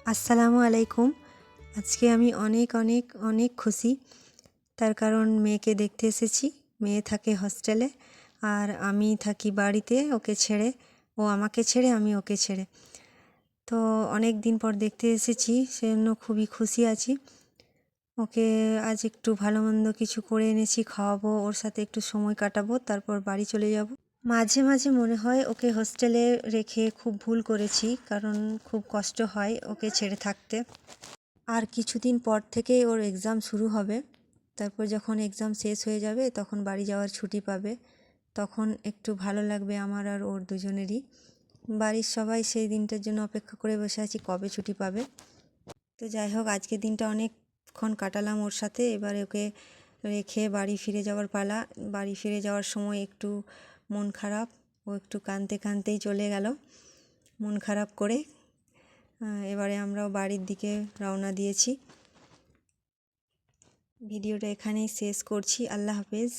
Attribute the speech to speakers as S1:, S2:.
S1: আসসালামু আলাইকুম। আজকে আমি অনেক অনেক অনেক খুশি। তার কারণ মেয়েকে দেখতে এসেছি। মেয়ে থাকে হস্টেলে আর আমি থাকি বাড়িতে ওকে ছেড়ে। ও আমাকে ছেড়ে, আমি ওকে ছেড়ে। তো অনেক দিন পর দেখতে এসেছি, সেজন্য খুবই খুশি আছি। ওকে আজ একটু ভালো মন্দ কিছু করে এনেছি, খাওয়াবো, ওর সাথে একটু সময় কাটাবো, তারপর বাড়ি চলে যাব। মাঝে মাঝে মনে হয় ওকে হোস্টেলে রেখে খুব ভুল করেছি, কারণ খুব কষ্ট হয় ওকে ছেড়ে থাকতে। আর কিছুদিন পর থেকেই ওর এক্সাম শুরু হবে। তারপর যখন এক্সাম শেষ হয়ে যাবে তখন বাড়ি যাওয়ার ছুটি পাবে। তখন একটু ভালো লাগবে আমার আর ওর দুজনেরই। বাড়ির সবাই সেই দিনটার জন্য অপেক্ষা করে বসে আছি, কবে ছুটি পাবে। তো যাই হোক, আজকের দিনটা অনেকক্ষণ কাটালাম ওর সাথে। এবার ওকে রেখে বাড়ি ফিরে যাওয়ার পালা। বাড়ি ফিরে যাওয়ার সময় একটু মন খারাপ, ও একটু কাঁদতে কাঁদতেই চলে গেল মন খারাপ করে। এবারে আমরাও বাড়ির দিকে রওনা দিয়েছি। ভিডিওটা এখানেই শেষ করছি। আল্লাহ হাফেজ।